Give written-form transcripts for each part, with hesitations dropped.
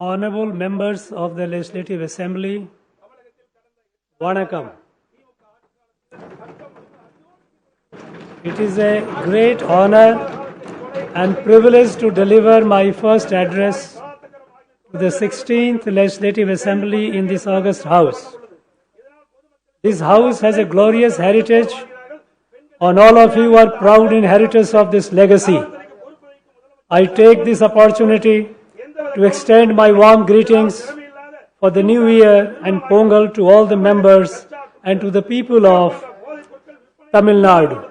Honorable members of the Legislative Assembly, Vanakkam. It is a great honor and privilege to deliver my first address to the 16th Legislative Assembly in this august House. This House has a glorious heritage, and all of you are proud inheritors of this legacy. I take this opportunity to extend my warm greetings for the new year and Pongal to all the members and to the people of Tamil Nadu.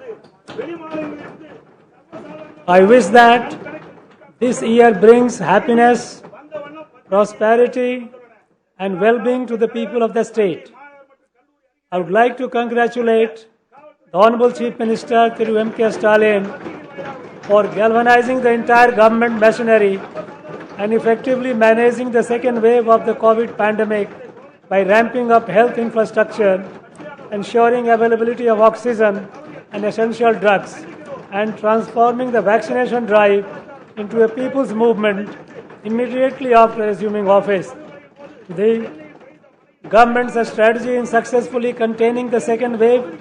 I wish that this year brings happiness, prosperity, and well-being to the people of the state. I would like to congratulate the Honorable Chief Minister Thiru M.K. Stalin for galvanizing the entire government machinery and effectively managing the second wave of the COVID pandemic by ramping up health infrastructure, ensuring availability of oxygen and essential drugs, and transforming the vaccination drive into a people's movement immediately after assuming office. The government's strategy in successfully containing the second wave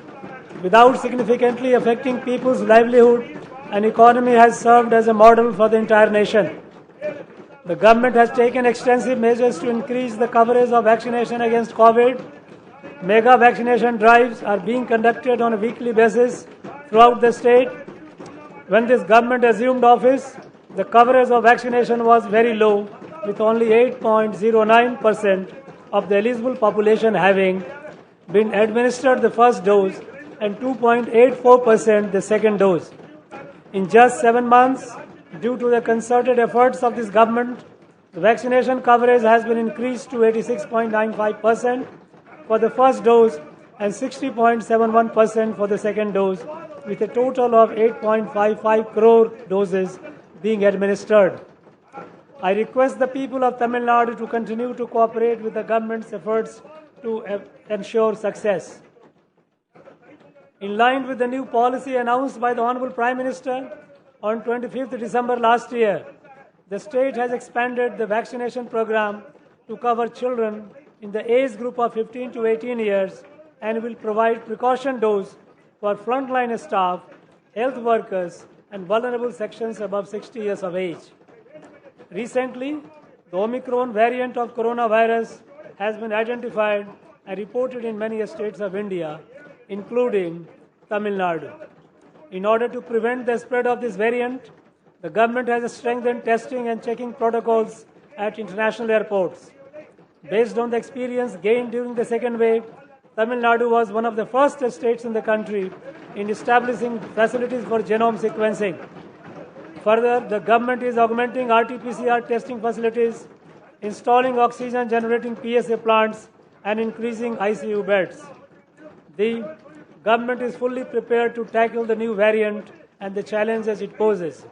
without significantly affecting people's livelihood and economy has served as a model for the entire nation. The government has taken extensive measures to increase the coverage of vaccination against COVID. Mega vaccination drives are being conducted on a weekly basis throughout the state. When this government assumed office, the coverage of vaccination was very low, with only 8.09% of the eligible population having been administered the first dose and 2.84% the second dose. In just 7 months, due to the concerted efforts of this government, the vaccination coverage has been increased to 86.95% for the first dose and 60.71% for the second dose, with a total of 8.55 crore doses being administered. I request the people of Tamil Nadu to continue to cooperate with the government's efforts to ensure success. In line with the new policy announced by the Honorable Prime Minister on 25th December last year, the state has expanded the vaccination program to cover children in the age group of 15 to 18 years and will provide precaution dose for frontline staff, health workers, and vulnerable sections above 60 years of age. Recently, the Omicron variant of coronavirus has been identified and reported in many states of India, including Tamil Nadu. In order to prevent the spread of this variant, the government has strengthened testing and checking protocols at international airports. Based on the experience gained during the second wave, Tamil Nadu was one of the first states in the country in establishing facilities for genome sequencing. Further, the government is augmenting RT-PCR testing facilities, installing oxygen-generating PSA plants, and increasing ICU beds. The government is fully prepared to tackle the new variant and the challenges it poses.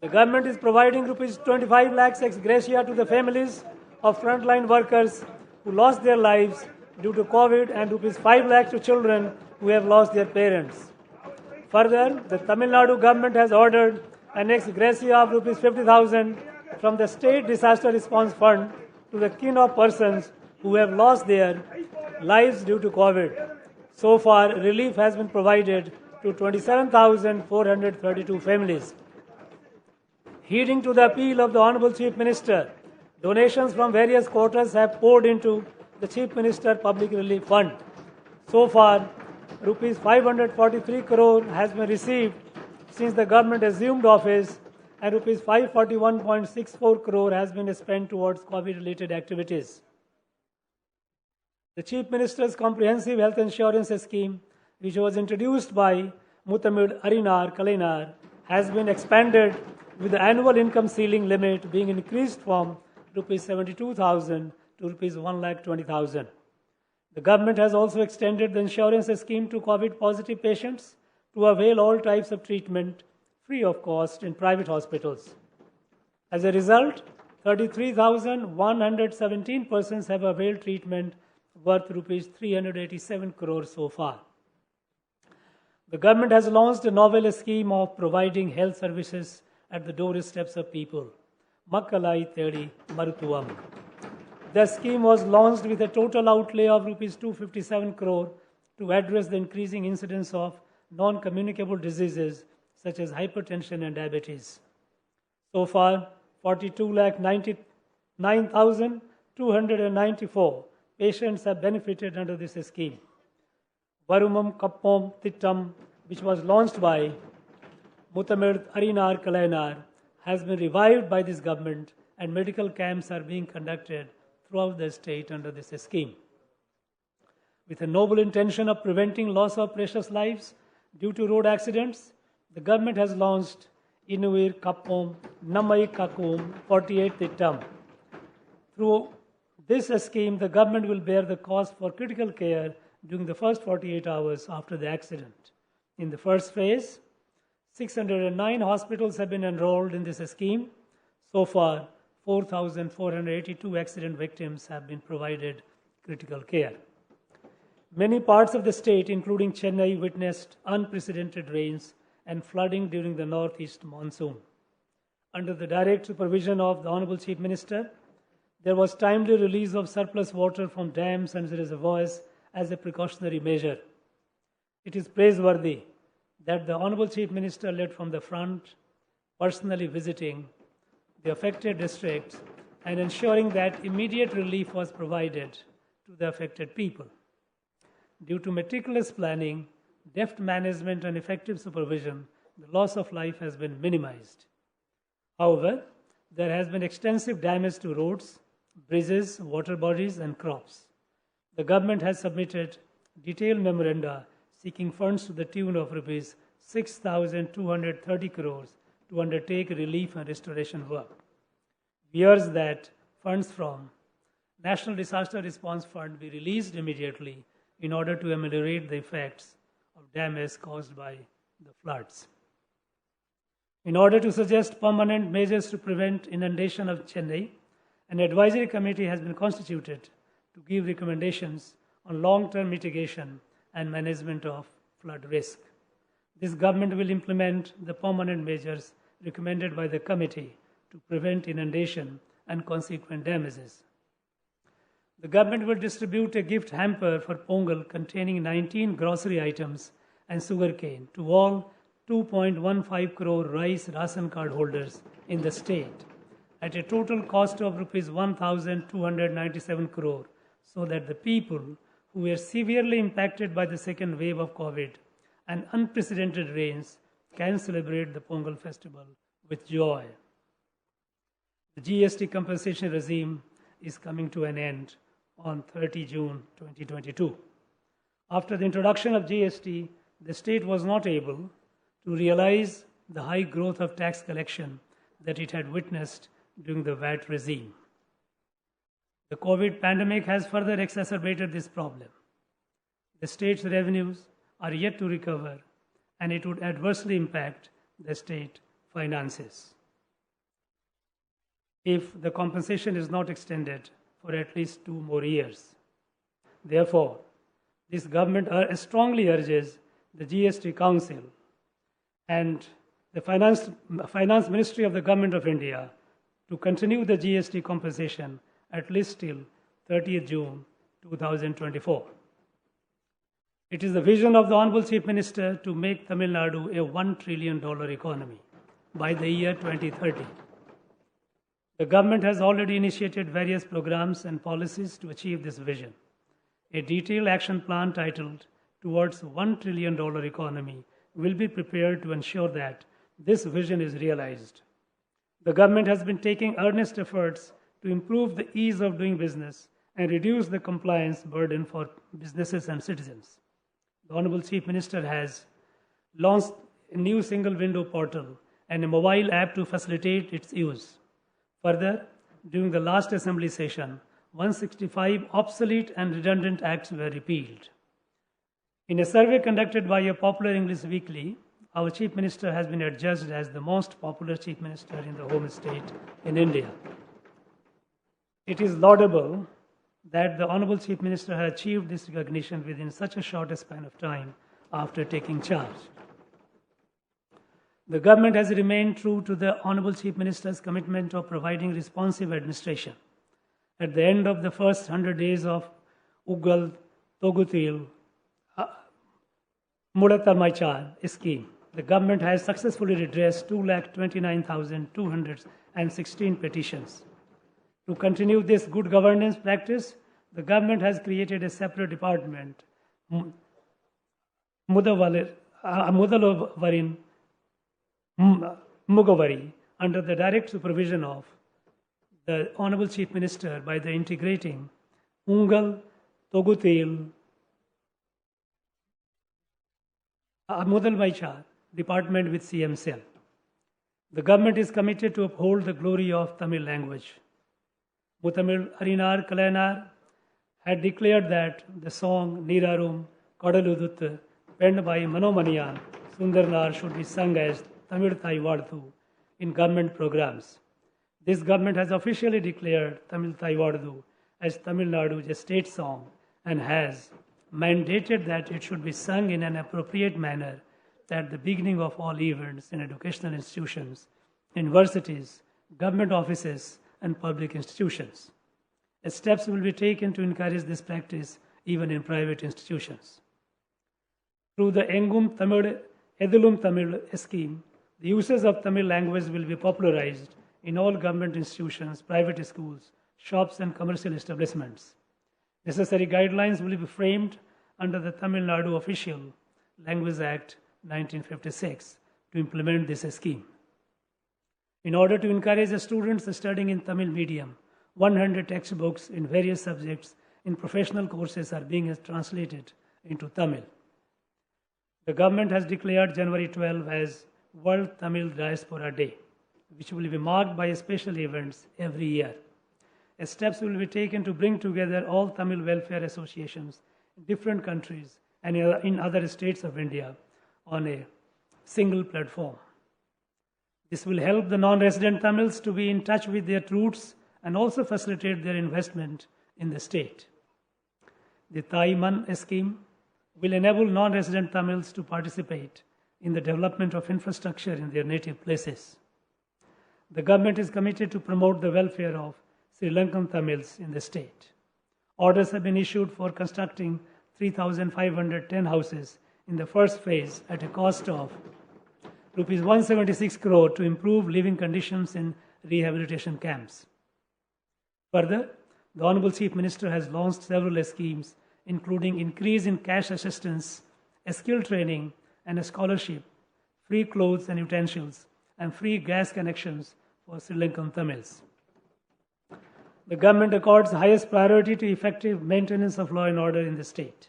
The government is providing rupees 25 lakhs ex gratia to the families of frontline workers who lost their lives due to COVID and rupees 5 lakhs to children who have lost their parents. Further, the Tamil Nadu government has ordered an ex gratia of rupees 50,000 from the State Disaster Response Fund to the kin of persons who have lost their lives due to COVID. So far, relief has been provided to 27,432 families. Heeding to the appeal of the Honorable Chief Minister, donations from various quarters have poured into the Chief Minister Public Relief Fund. So far, rupees 543 crore has been received since the government assumed office, and rupees 541.64 crore has been spent towards COVID-related activities. The Chief Minister's Comprehensive Health Insurance Scheme, which was introduced by Muthamid Arinar Kalainar, has been expanded with the annual income ceiling limit being increased from rupees 72,000 to rupees 1,20,000. The government has also extended the insurance scheme to COVID-positive patients to avail all types of treatment free of cost in private hospitals. As a result, 33,117 persons have availed treatment worth rupees 387 crore so far. The government has launched a novel scheme of providing health services at the doorsteps of people. Makkalai Thedi Marutuvam. The scheme was launched with a total outlay of rupees 257 crore to address the increasing incidence of non-communicable diseases such as hypertension and diabetes. So far, 42,99,294 patients have benefited under this scheme. Varumam Kappom Tittam, which was launched by Muthamir Arinar Kalainar, has been revived by this government, and medical camps are being conducted throughout the state under this scheme. With a noble intention of preventing loss of precious lives due to road accidents, the government has launched Inuir Kappom Nammai Kakum 48 Tittam. Through this scheme, the government will bear the cost for critical care during the first 48 hours after the accident. In the first phase, 609 hospitals have been enrolled in this scheme. So far, 4,482 accident victims have been provided critical care. Many parts of the state, including Chennai, witnessed unprecedented rains and flooding during the northeast monsoon. Under the direct supervision of the Honorable Chief Minister, there was timely release of surplus water from dams and reservoirs as a precautionary measure. It is praiseworthy that the Honorable Chief Minister led from the front, personally visiting the affected districts and ensuring that immediate relief was provided to the affected people. Due to meticulous planning, deft management, and effective supervision, the loss of life has been minimized. However, there has been extensive damage to roads, bridges, water bodies, and crops. The government has submitted detailed memoranda seeking funds to the tune of rupees 6,230 crores to undertake relief and restoration work. We urge that funds from National Disaster Response Fund be released immediately in order to ameliorate the effects of damage caused by the floods. In order to suggest permanent measures to prevent inundation of Chennai, an advisory committee has been constituted to give recommendations on long-term mitigation and management of flood risk. This government will implement the permanent measures recommended by the committee to prevent inundation and consequent damages. The government will distribute a gift hamper for Pongal containing 19 grocery items and sugarcane to all 2.15 crore rice ration card holders in the state at a total cost of rupees 1,297 crore, so that the people who were severely impacted by the second wave of COVID and unprecedented rains can celebrate the Pongal festival with joy. The GST compensation regime is coming to an end on 30 June 2022. After the introduction of GST, the state was not able to realize the high growth of tax collection that it had witnessed during the VAT regime. The COVID pandemic has further exacerbated this problem. The state's revenues are yet to recover, and it would adversely impact the state finances if the compensation is not extended for at least 2 more years. Therefore, this government strongly urges the GST Council and the Finance Ministry of the Government of India to continue the GST compensation at least till 30th June 2024. It is the vision of the Honorable Chief Minister to make Tamil Nadu a $1 trillion economy by the year 2030. The government has already initiated various programs and policies to achieve this vision. A detailed action plan titled Towards $1 trillion economy will be prepared to ensure that this vision is realized. The government has been taking earnest efforts to improve the ease of doing business and reduce the compliance burden for businesses and citizens. The Honorable Chief Minister has launched a new single window portal and a mobile app to facilitate its use. Further, during the last assembly session, 165 obsolete and redundant acts were repealed. In a survey conducted by a popular English weekly, our Chief Minister has been adjudged as the most popular Chief Minister in the home state in India. It is laudable that the Honorable Chief Minister has achieved this recognition within such a short span of time after taking charge. The government has remained true to the Honorable Chief Minister's commitment of providing responsive administration. At the end of the first 100 days of Uggal Togutil Mudatamaichar scheme, the government has successfully redressed 229,216 petitions. To continue this good governance practice, the government has created a separate department, Mudalavarin Mugavari, under the direct supervision of the Honorable Chief Minister by the integrating Ungal Togutil Mudalmaichar department with CM Cell. The government is committed to uphold the glory of Tamil language. Muthamil Arinar Kalayanar had declared that the song Neerarum Kadaluduttu, penned by Manomaniyan Sundarnar, should be sung as Tamil Thai Varthu in government programs. This government has officially declared Tamil Thai Varthu as Tamil Nadu's state song and has mandated that it should be sung in an appropriate manner at the beginning of all events in educational institutions, universities, government offices, and public institutions. Steps will be taken to encourage this practice even in private institutions. Through the Engum Tamil, Edulum Tamil scheme, the uses of Tamil language will be popularized in all government institutions, private schools, shops, and commercial establishments. Necessary guidelines will be framed under the Tamil Nadu Official Language Act 1956 to implement this scheme. In order to encourage the students studying in Tamil medium, 100 textbooks in various subjects in professional courses are being translated into Tamil. The government has declared January 12 as World Tamil Diaspora Day, which will be marked by special events every year. Steps will be taken to bring together all Tamil welfare associations in different countries and in other states of India on a single platform. This will help the non-resident Tamils to be in touch with their roots and also facilitate their investment in the state. The Thai Man scheme will enable non-resident Tamils to participate in the development of infrastructure in their native places. The government is committed to promote the welfare of Sri Lankan Tamils in the state. Orders have been issued for constructing 3,510 houses in the first phase at a cost of Rs 176 crore to improve living conditions in rehabilitation camps. Further, the Honorable Chief Minister has launched several schemes, including increase in cash assistance, a skill training, and a scholarship, free clothes and utensils, and free gas connections for Sri Lankan Tamils. The government accords highest priority to effective maintenance of law and order in the state.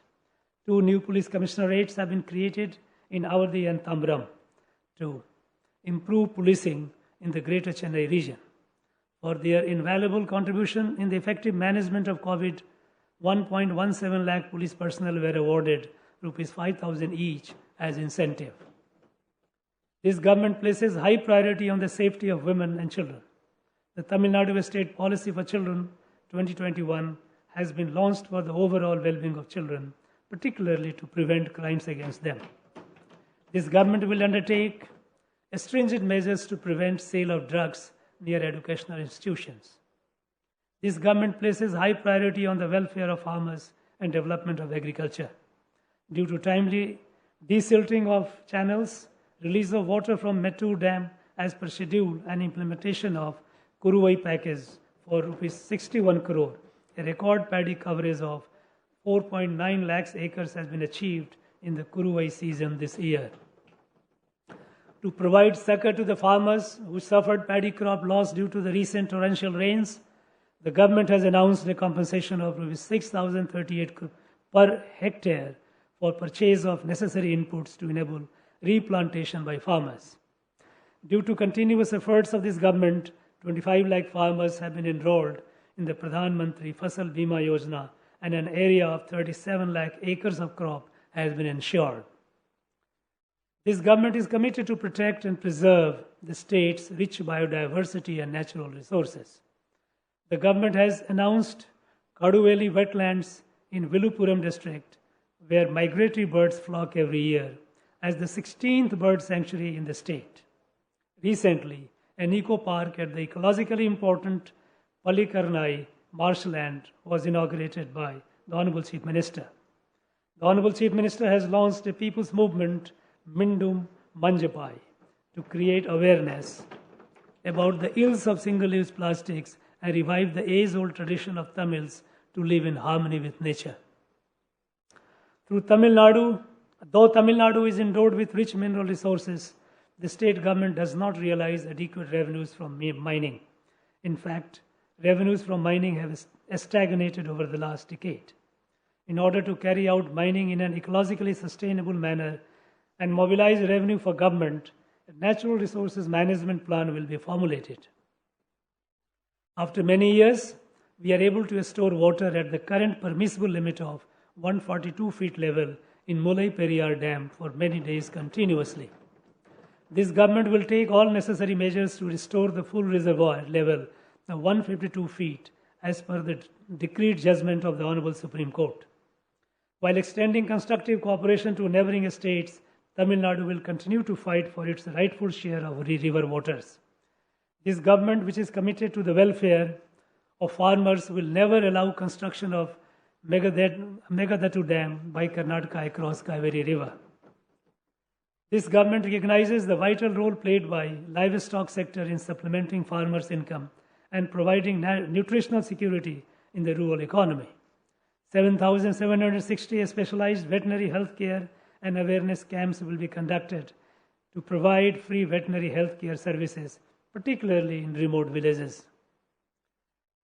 2 new police commissionerates have been created in Awadhi and Tambaram to improve policing in the Greater Chennai region. For their invaluable contribution in the effective management of COVID, 1.17 lakh police personnel were awarded Rs 5,000 each as incentive. This government places high priority on the safety of women and children. The Tamil Nadu State Policy for Children 2021 has been launched for the overall well-being of children, particularly to prevent crimes against them. This government will undertake stringent measures to prevent sale of drugs near educational institutions. This government places high priority on the welfare of farmers and development of agriculture. Due to timely desilting of channels, release of water from Mettur Dam as per schedule, and implementation of Kuruvai package for Rs 61 crore, a record paddy coverage of 4.9 lakhs acres has been achieved in the Kuruvai season this year. To provide succor to the farmers who suffered paddy crop loss due to the recent torrential rains, the government has announced a compensation of Rs 6,038 per hectare for purchase of necessary inputs to enable replantation by farmers. Due to continuous efforts of this government, 25 lakh farmers have been enrolled in the Pradhan Mantri Fasal Bima Yojana, and an area of 37 lakh acres of crop has been ensured. This government is committed to protect and preserve the state's rich biodiversity and natural resources. The government has announced Kaduveli wetlands in Viluppuram district, where migratory birds flock every year, as the 16th bird sanctuary in the state. Recently, an eco park at the ecologically important Palikarnai marshland was inaugurated by the Honorable Chief Minister. The Honorable Chief Minister has launched a people's movement, Mindum Manjapai, to create awareness about the ills of single-use plastics and revive the age-old tradition of Tamils to live in harmony with nature. Though Tamil Nadu is endowed with rich mineral resources, the state government does not realize adequate revenues from mining. In fact, revenues from mining have stagnated over the last decade. In order to carry out mining in an ecologically sustainable manner and mobilize revenue for government, a natural resources management plan will be formulated. After many years, we are able to store water at the current permissible limit of 142 feet level in Mulai Periyar Dam for many days continuously. This government will take all necessary measures to restore the full reservoir level of 152 feet as per the decreed judgment of the Honorable Supreme Court. While extending constructive cooperation to neighboring states, Tamil Nadu will continue to fight for its rightful share of river waters. This government, which is committed to the welfare of farmers, will never allow construction of Megadatu Dam by Karnataka across Kaveri River. This government recognizes the vital role played by livestock sector in supplementing farmers' income and providing nutritional security in the rural economy. 7,760 specialized veterinary health care and awareness camps will be conducted to provide free veterinary health care services, particularly in remote villages.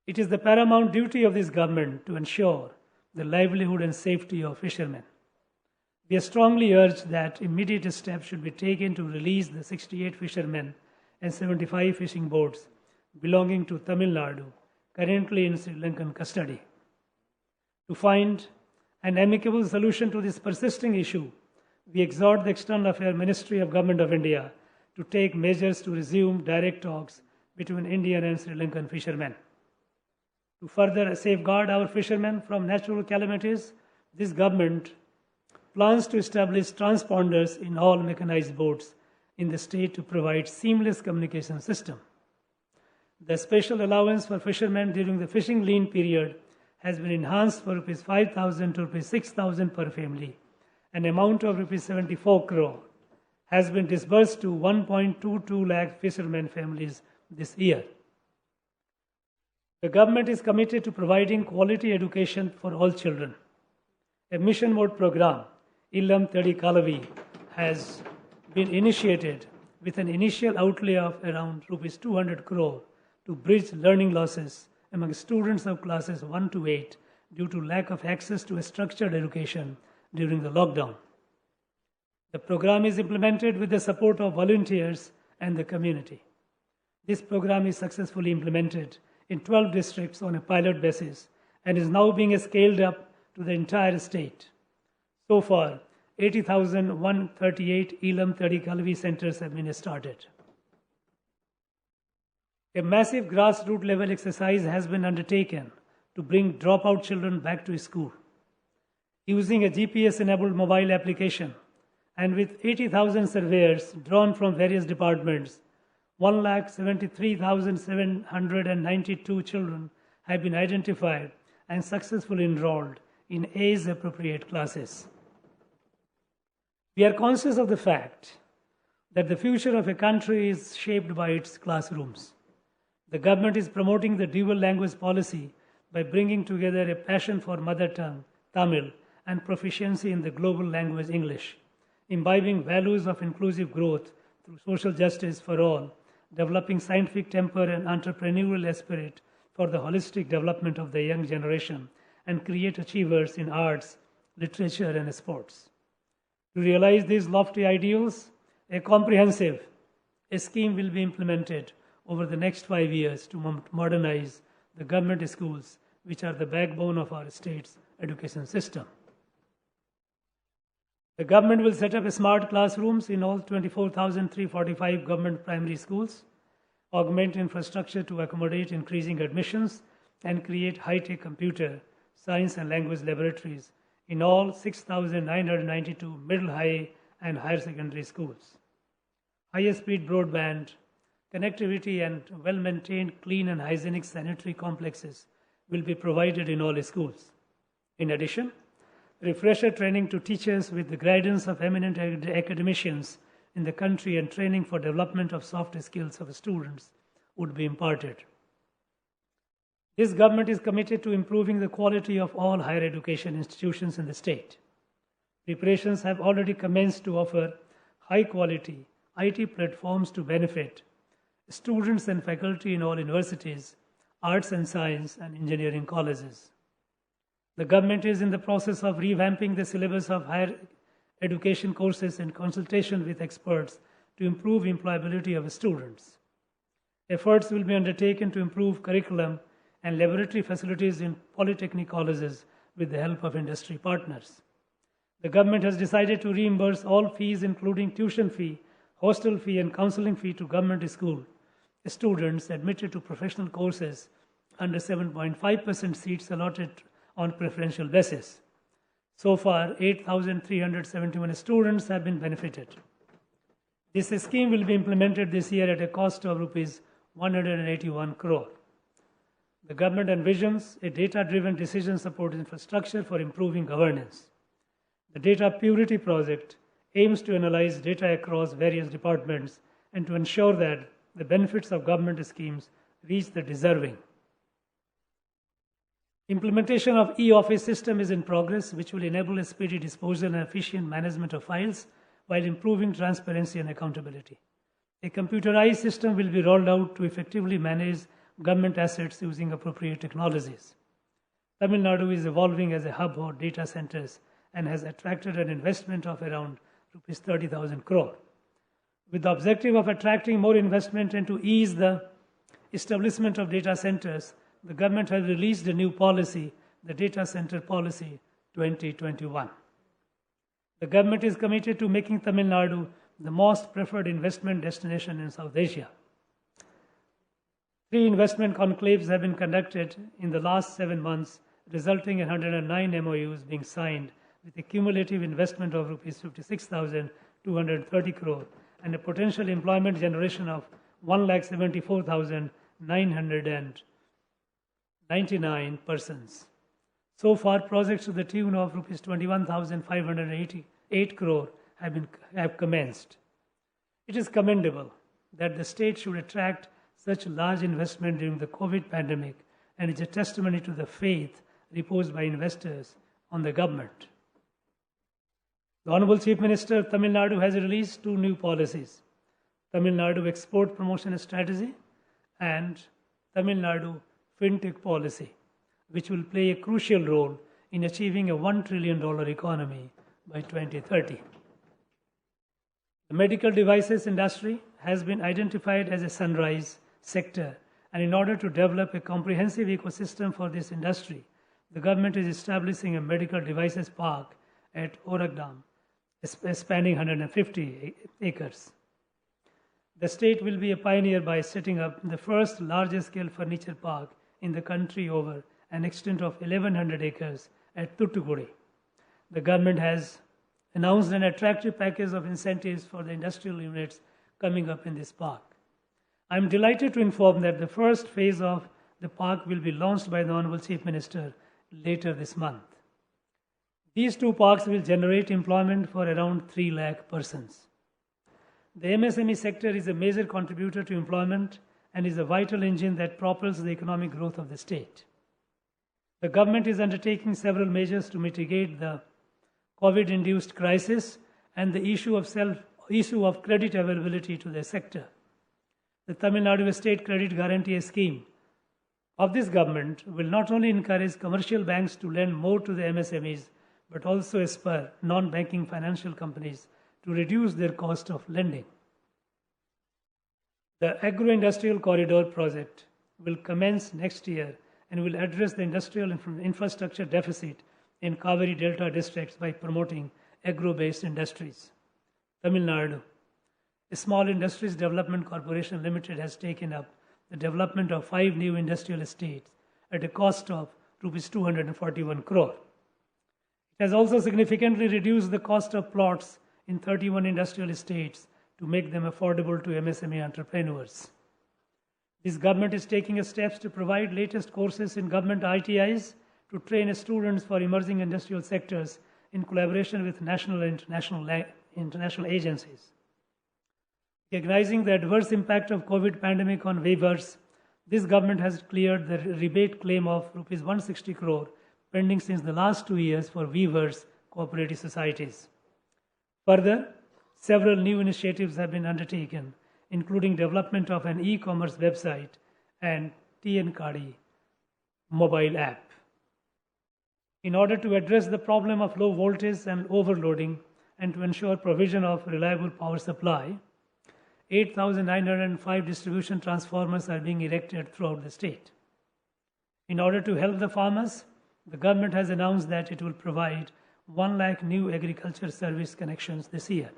It is the paramount duty of this government to ensure the livelihood and safety of fishermen. We strongly urge that immediate steps should be taken to release the 68 fishermen and 75 fishing boats belonging to Tamil Nadu, currently in Sri Lankan custody. To find an amicable solution to this persisting issue, we exhort the External Affairs Ministry of Government of India to take measures to resume direct talks between Indian and Sri Lankan fishermen. To further safeguard our fishermen from natural calamities, this government plans to establish transponders in all mechanized boats in the state to provide seamless communication system. The special allowance for fishermen during the fishing lean period has been enhanced for Rs 5,000 to Rs 6,000 per family. An amount of Rs 74 crore has been disbursed to 1.22 lakh fishermen families this year. The government is committed to providing quality education for all children. A mission mode program, Illam Thedi Kalavi, has been initiated with an initial outlay of around Rs 200 crore to bridge learning losses among students of classes 1 to 8 due to lack of access to a structured education during the lockdown. The program is implemented with the support of volunteers and the community. This program is successfully implemented in 12 districts on a pilot basis and is now being scaled up to the entire state. So far, 80,138 Illam Thedi Kalavi centers have been started. A massive grassroots level exercise has been undertaken to bring dropout children back to school. Using a GPS-enabled mobile application and with 80,000 surveyors drawn from various departments, 1,73,792 children have been identified and successfully enrolled in age-appropriate classes. We are conscious of the fact that the future of a country is shaped by its classrooms. The government is promoting the dual language policy by bringing together a passion for mother tongue, Tamil, and proficiency in the global language English, imbibing values of inclusive growth through social justice for all, developing scientific temper and entrepreneurial spirit for the holistic development of the young generation, and create achievers in arts, literature, and sports. To realize these lofty ideals, a comprehensive scheme will be implemented over the next 5 years to modernize the government schools, which are the backbone of our state's education system. The government will set up smart classrooms in all 24,345 government primary schools, augment infrastructure to accommodate increasing admissions, and create high-tech computer, science, and language laboratories in all 6,992 middle, high, and higher secondary schools. High-speed broadband connectivity and well-maintained, clean and hygienic sanitary complexes will be provided in all schools. In addition, refresher training to teachers with the guidance of eminent academicians in the country and training for development of soft skills of students would be imparted. This government is committed to improving the quality of all higher education institutions in the state. Preparations have already commenced to offer high-quality IT platforms to benefit students and faculty in all universities, arts and science and engineering colleges. The government is in the process of revamping the syllabus of higher education courses in consultation with experts to improve employability of students. Efforts will be undertaken to improve curriculum and laboratory facilities in polytechnic colleges with the help of industry partners. The government has decided to reimburse all fees, including tuition fee, hostel fee, and counseling fee to government school students admitted to professional courses under 7.5% seats allotted on preferential basis. So far, 8,371 students have been benefited. This scheme will be implemented this year at a cost of Rs 181 crore. The government envisions a data-driven decision support infrastructure for improving governance. The Data Purity Project aims to analyze data across various departments and to ensure that the benefits of government schemes reach the deserving. Implementation of e-office system is in progress, which will enable a speedy disposal and efficient management of files while improving transparency and accountability. A computerized system will be rolled out to effectively manage government assets using appropriate technologies. Tamil Nadu is evolving as a hub for data centers and has attracted an investment of around Rs 30,000 crore. With the objective of attracting more investment and to ease the establishment of data centers, the government has released a new policy, the Data Center Policy 2021. The government is committed to making Tamil Nadu the most preferred investment destination in South Asia. 3 investment conclaves have been conducted in the last 7 months, resulting in 109 MOUs being signed with a cumulative investment of Rs 56,230 crore and a potential employment generation of 1,74,999 persons. So far, projects to the tune of Rs 21,588 crore have commenced. It is commendable that the state should attract such large investment during the COVID pandemic and is a testimony to the faith reposed by investors on the government. The Honorable Chief Minister of Tamil Nadu has released 2 new policies, Tamil Nadu Export Promotion Strategy and Tamil Nadu FinTech Policy, which will play a crucial role in achieving a $1 trillion economy by 2030. The medical devices industry has been identified as a sunrise sector, and in order to develop a comprehensive ecosystem for this industry, the government is establishing a medical devices park at Oragadam, spanning 150 acres. The state will be a pioneer by setting up the first large-scale furniture park in the country over an extent of 1,100 acres at Thoothukudi. The government has announced an attractive package of incentives for the industrial units coming up in this park. I am delighted to inform that the first phase of the park will be launched by the Honorable Chief Minister later this month. These 2 parks will generate employment for around 3 lakh persons. The MSME sector is a major contributor to employment and is a vital engine that propels the economic growth of the state. The government is undertaking several measures to mitigate the COVID-induced crisis and the issue of credit availability to the sector. The Tamil Nadu State Credit Guarantee Scheme of this government will not only encourage commercial banks to lend more to the MSMEs, but also spur non-banking financial companies to reduce their cost of lending. The Agro-Industrial Corridor project will commence next year and will address the industrial infrastructure deficit in Kaveri Delta districts by promoting agro-based industries. Tamil Nadu, a Small Industries Development Corporation Limited, has taken up the development of 5 new industrial estates at a cost of Rs 241 crore. It has also significantly reduced the cost of plots in 31 industrial estates to make them affordable to MSME entrepreneurs. This government is taking steps to provide latest courses in government ITIs to train students for emerging industrial sectors in collaboration with national and international agencies. Recognizing the adverse impact of COVID pandemic on weavers, this government has cleared the rebate claim of Rs 160 crore pending since the last 2 years for weavers cooperative societies. Further, several new initiatives have been undertaken, including development of an e-commerce website and TN Kadi mobile app. In order to address the problem of low voltage and overloading and to ensure provision of reliable power supply, 8,905 distribution transformers are being erected throughout the state. In order to help the farmers, the government has announced that it will provide 1 lakh new agriculture service connections this year.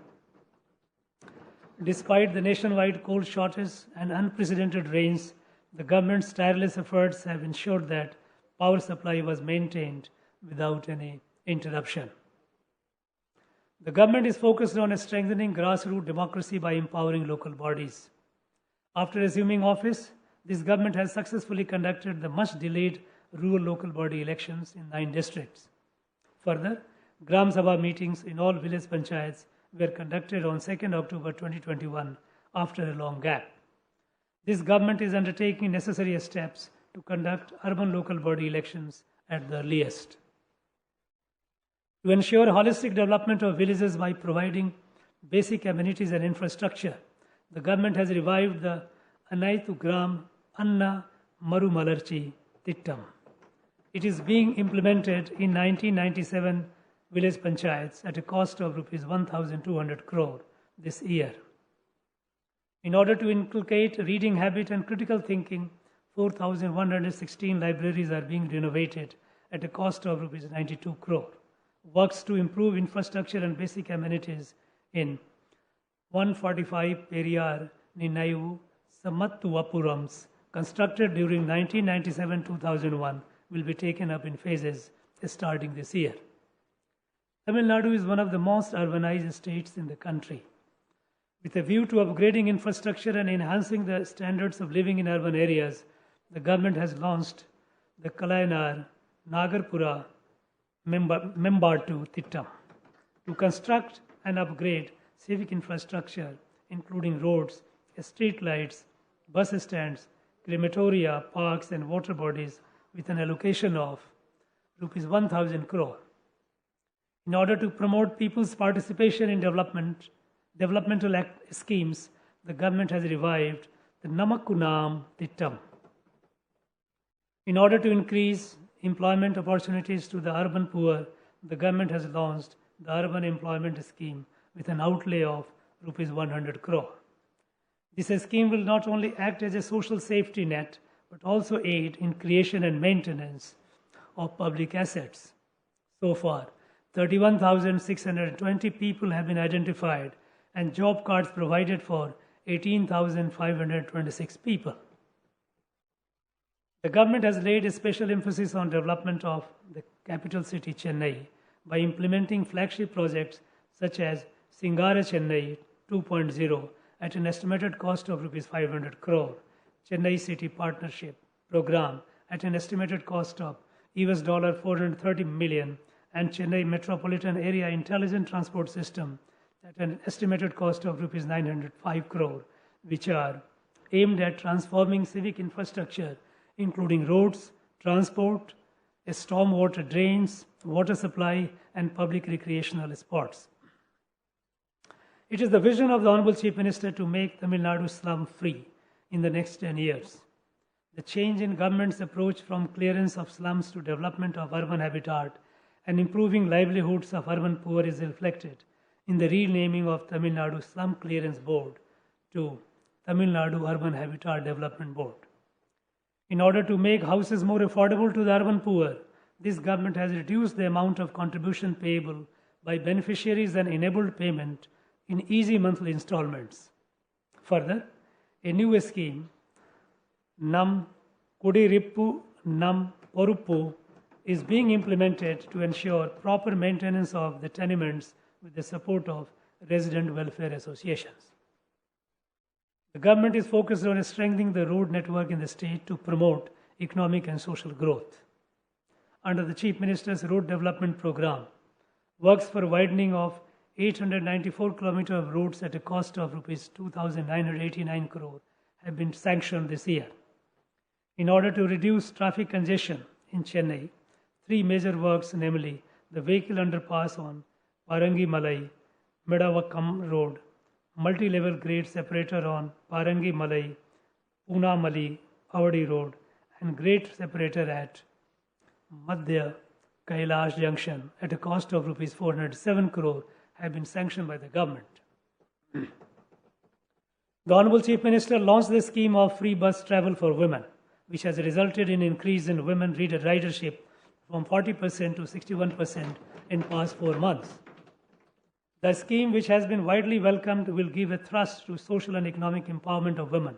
Despite the nationwide coal shortage and unprecedented rains, the government's tireless efforts have ensured that power supply was maintained without any interruption. The government is focused on strengthening grassroots democracy by empowering local bodies. After assuming office, this government has successfully conducted the much delayed rural local body elections in 9 districts. Further, Gram Sabha meetings in all village panchayats were conducted on 2nd October 2021 after a long gap. This government is undertaking necessary steps to conduct urban local body elections at the earliest. To ensure holistic development of villages by providing basic amenities and infrastructure, the government has revived the Anaitu Gram Anna Marumalarchi Tittam. It is being implemented in 1997 village panchayats at a cost of Rs 1,200 crore this year. In order to inculcate reading habit and critical thinking, 4,116 libraries are being renovated at a cost of Rs 92 crore. Works to improve infrastructure and basic amenities in 145 Periyar Ninayu Samattuapurams constructed during 1997-2001 will be taken up in phases starting this year. Tamil Nadu is one of the most urbanized states in the country. With a view to upgrading infrastructure and enhancing the standards of living in urban areas, the government has launched the Kalayanar Nagarpura Membadu Tittam to construct and upgrade civic infrastructure, including roads, street lights, bus stands, crematoria, parks, and water bodies, with an allocation of Rs 1,000 crore. In order to promote people's participation in developmental schemes, the government has revived the Namakkunam Tittam. In order to increase employment opportunities to the urban poor, the government has launched the Urban Employment Scheme with an outlay of Rs 100 crore. This scheme will not only act as a social safety net, but also aid in creation and maintenance of public assets. So far, 31,620 people have been identified and job cards provided for 18,526 people. The government has laid a special emphasis on development of the capital city Chennai by implementing flagship projects such as Singara Chennai 2.0 at an estimated cost of Rs 500 crore, Chennai City Partnership Program at an estimated cost of US $430 million, and Chennai Metropolitan Area Intelligent Transport System at an estimated cost of Rs 905 crore, which are aimed at transforming civic infrastructure, including roads, transport, stormwater drains, water supply, and public recreational spots. It is the vision of the Honorable Chief Minister to make Tamil Nadu slum-free in the next 10 years. The change in government's approach from clearance of slums to development of urban habitat and improving livelihoods of urban poor is reflected in the renaming of Tamil Nadu Slum Clearance Board to Tamil Nadu Urban Habitat Development Board. In order to make houses more affordable to the urban poor, this government has reduced the amount of contribution payable by beneficiaries and enabled payment in easy monthly installments. Further, a new scheme, Nam Kudirippu Nam Poruppu, is being implemented to ensure proper maintenance of the tenements with the support of resident welfare associations. The government is focused on strengthening the road network in the state to promote economic and social growth. Under the Chief Minister's Road Development Program, works for widening of 894 kilometers of roads at a cost of Rs 2,989 crore have been sanctioned this year. In order to reduce traffic congestion in Chennai, three major works, namely the vehicle underpass on Parangi Malai, Medavakkam Road, multi-level grade separator on Parangi Malai, Pune Mali, Avadi Road, and grade separator at Madhya Kailash Junction at a cost of Rs 407 crore have been sanctioned by the government. The Honorable Chief Minister launched the scheme of free bus travel for women, which has resulted in increase in women ridership from 40% to 61% in past 4 months. The scheme, which has been widely welcomed, will give a thrust to social and economic empowerment of women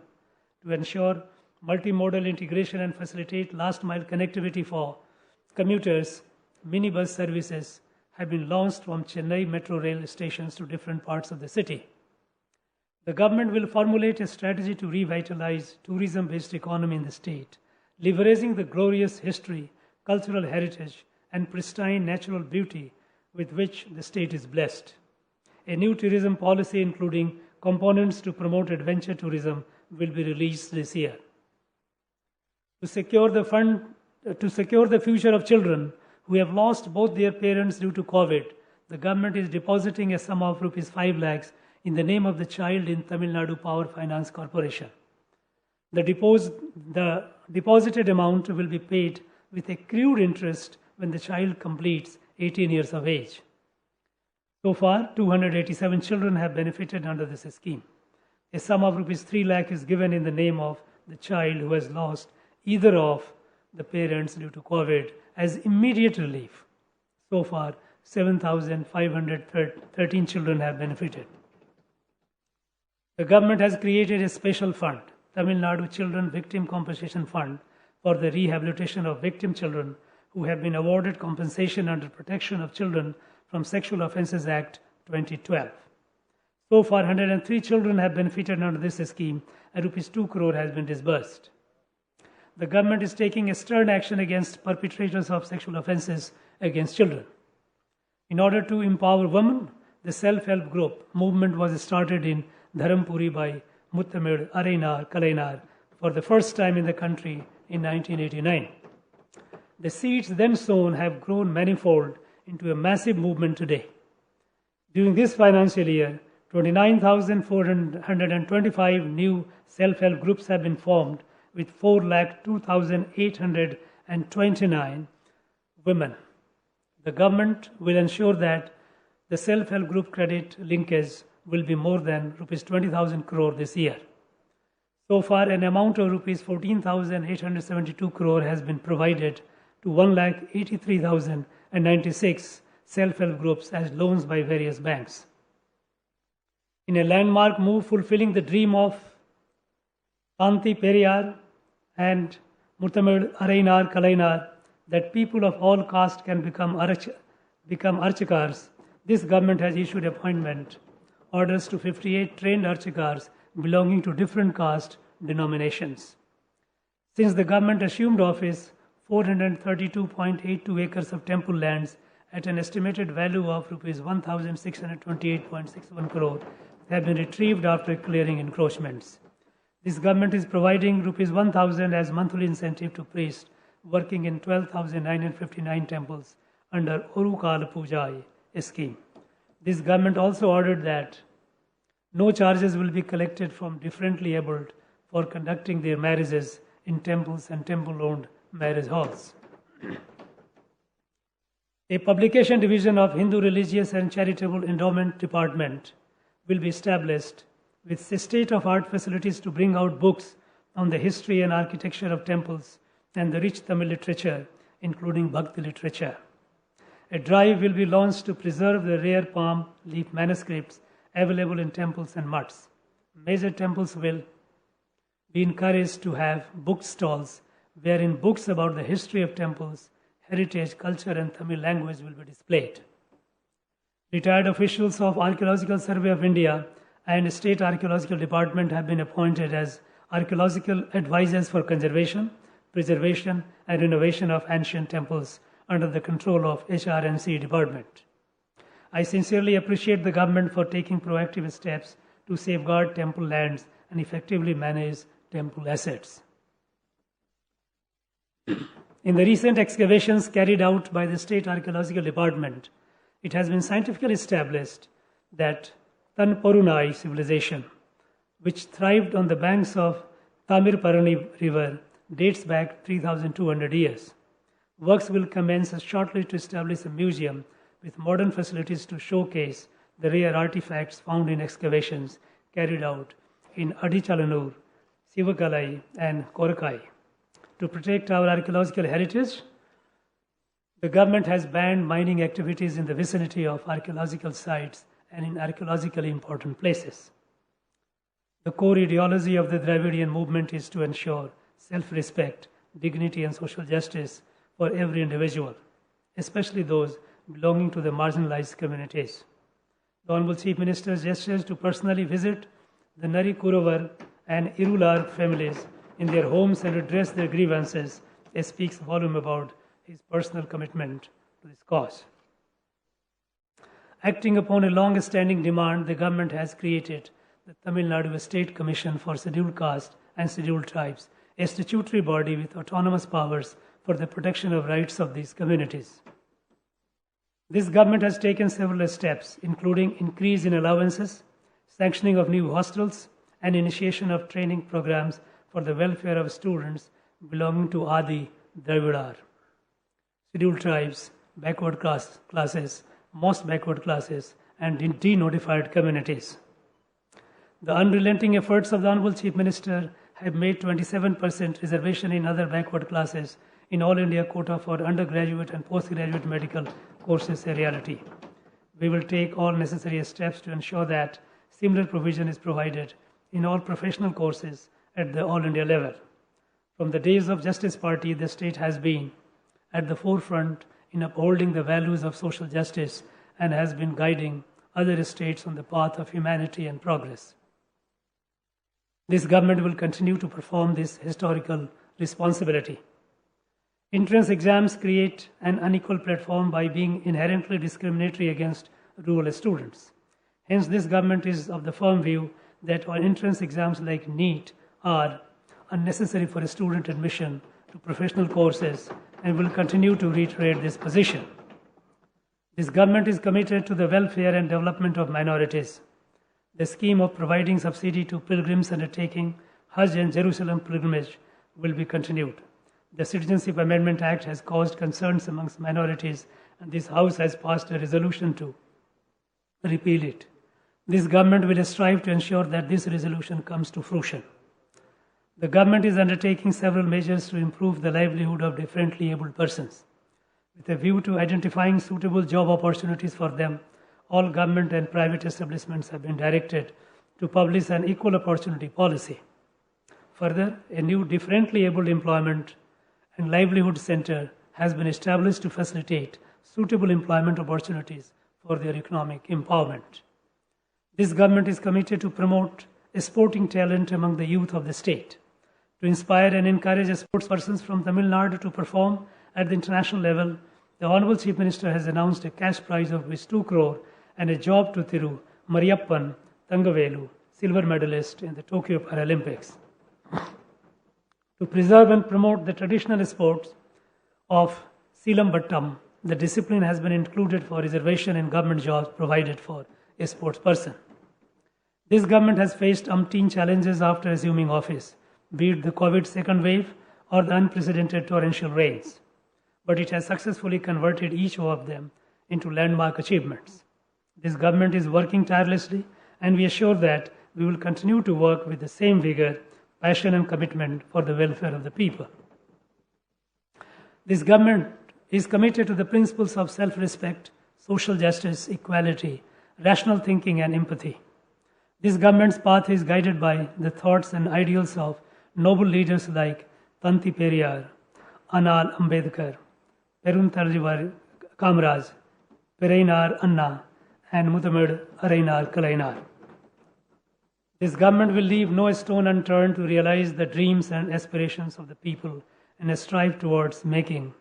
to ensure multimodal integration and facilitate last-mile connectivity for commuters. Minibus services have been launched from Chennai metro rail stations to different parts of the city. The government will formulate a strategy to revitalize tourism-based economy in the state, leveraging the glorious history, cultural heritage, and pristine natural beauty with which the state is blessed. A new tourism policy, including components to promote adventure tourism, will be released this year. To secure the future of children who have lost both their parents due to COVID, the government is depositing a sum of Rs 5 lakhs in the name of the child in Tamil Nadu Power Finance Corporation. The deposited amount will be paid with accrued interest when the child completes 18 years of age. So far, 287 children have benefited under this scheme. A sum of Rs 3 lakh is given in the name of the child who has lost either of the parents due to COVID as immediate relief. So far, 7,513 children have benefited. The government has created a special fund, Tamil Nadu Children Victim Compensation Fund, for the rehabilitation of victim children who have been awarded compensation under Protection of Children from Sexual Offences Act 2012. So far, 103 children have benefited under this scheme and Rs 2 crore has been disbursed. The government is taking a stern action against perpetrators of sexual offences against children. In order to empower women, the self-help group movement was started in Dharampuri by Muttamil Arainar Kalainar for the first time in the country in 1989. The seeds then sown have grown manifold into a massive movement today. During this financial year, 29,425 new self-help groups have been formed with 4,02,829 women. The government will ensure that the self-help group credit linkage will be more than Rs 20,000 crore this year. So far, an amount of Rs 14,872 crore has been provided to 1,83,096 self-help groups as loans by various banks. In a landmark move fulfilling the dream of Kanti Periyar and Muttamil Arainar Kalainar that people of all castes can become archakars, this government has issued appointment orders to 58 trained archakars belonging to different caste denominations. Since the government assumed office, 432.82 acres of temple lands at an estimated value of Rs 1,628.61 crore have been retrieved after clearing encroachments. This government is providing Rs 1,000 as monthly incentive to priests working in 12,959 temples under Orukala Pujai scheme. This government also ordered that no charges will be collected from differently abled for conducting their marriages in temples and temple-owned marriage halls. A publication division of Hindu Religious and Charitable Endowment Department will be established with state-of-art facilities to bring out books on the history and architecture of temples and the rich Tamil literature, including Bhakti literature. A drive will be launched to preserve the rare palm leaf manuscripts available in temples and mutts. Major temples will be encouraged to have book stalls wherein books about the history of temples, heritage, culture, and Tamil language will be displayed. Retired officials of Archaeological Survey of India and State Archaeological Department have been appointed as archaeological advisors for conservation, preservation, and renovation of ancient temples under the control of HRNC Department. I sincerely appreciate the government for taking proactive steps to safeguard temple lands and effectively manage temple assets. In the recent excavations carried out by the State Archaeological Department, it has been scientifically established that Tanporunai civilization, which thrived on the banks of Tamirparani River, dates back 3,200 years. Works will commence shortly to establish a museum with modern facilities to showcase the rare artifacts found in excavations carried out in Adichalanur, Sivakalai, and Korakai. To protect our archaeological heritage, the government has banned mining activities in the vicinity of archaeological sites and in archaeologically important places. The core ideology of the Dravidian movement is to ensure self-respect, dignity, and social justice for every individual, especially those belonging to the marginalized communities. The Honorable Chief Minister gestures to personally visit the Nari Kurovar and Irular families in their homes and address their grievances. It speaks volume about his personal commitment to this cause. Acting upon a long-standing demand, the government has created the Tamil Nadu State Commission for Scheduled Caste and Scheduled Tribes, a statutory body with autonomous powers for the protection of rights of these communities. This government has taken several steps, including increase in allowances, sanctioning of new hostels, and initiation of training programs for the welfare of students belonging to Adi Dravidar, scheduled tribes, backward classes, most backward classes, and denotified communities. The unrelenting efforts of the Honorable Chief Minister have made 27% reservation in other backward classes in All India quota for undergraduate and postgraduate medical courses a reality. We will take all necessary steps to ensure that similar provision is provided in all professional courses at the All India level. From the days of Justice Party, the state has been at the forefront in upholding the values of social justice and has been guiding other states on the path of humanity and progress. This government will continue to perform this historical responsibility. Entrance exams create an unequal platform by being inherently discriminatory against rural students. Hence, this government is of the firm view that all entrance exams like NEET are unnecessary for student admission to professional courses and will continue to reiterate this position. This government is committed to the welfare and development of minorities. The scheme of providing subsidy to pilgrims undertaking Hajj and Jerusalem pilgrimage will be continued. The Citizenship Amendment Act has caused concerns amongst minorities, and this House has passed a resolution to repeal it. This government will strive to ensure that this resolution comes to fruition. The government is undertaking several measures to improve the livelihood of differently abled persons. With a view to identifying suitable job opportunities for them, all government and private establishments have been directed to publish an equal opportunity policy. Further, a new differently abled employment and livelihood center has been established to facilitate suitable employment opportunities for their economic empowerment. This government is committed to promote sporting talent among the youth of the state. To inspire and encourage sportspersons from Tamil Nadu to perform at the international level, the Honorable Chief Minister has announced a cash prize of Rs 2 crore and a job to Thiru Mariyappan Thangavelu, silver medalist in the Tokyo Paralympics. To preserve and promote the traditional sports of Silambattam, the discipline has been included for reservation in government jobs provided for a sportsperson. This government has faced umpteen challenges after assuming office, be it the COVID second wave or the unprecedented torrential rains, but it has successfully converted each of them into landmark achievements. This government is working tirelessly, and we assure that we will continue to work with the same vigor, passion, and commitment for the welfare of the people. This government is committed to the principles of self-respect, social justice, equality, rational thinking, and empathy. This government's path is guided by the thoughts and ideals of noble leaders like Tanti Periyar, Anal Ambedkar, Peruntarjivar Kamraj, Perainar Anna, and Mutamad Arainar Kalainar. This government will leave no stone unturned to realize the dreams and aspirations of the people and strive towards making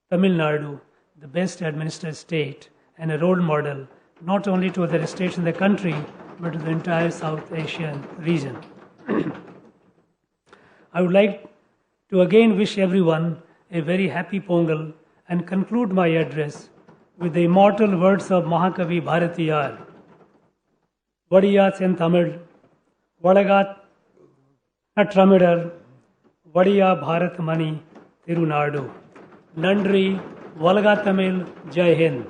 Tamil Nadu the best administered state and a role model not only to other states in the country but to the entire South Asian region. I would like to again wish everyone a very happy Pongal and conclude my address with the immortal words of Mahakavi Bharatiyar. Vadiyat en Tamil, Vadagat Natramidar, Vadiya Bharat Mani Tirunadu. Nandri, Valaga Tamil, Jai Hind.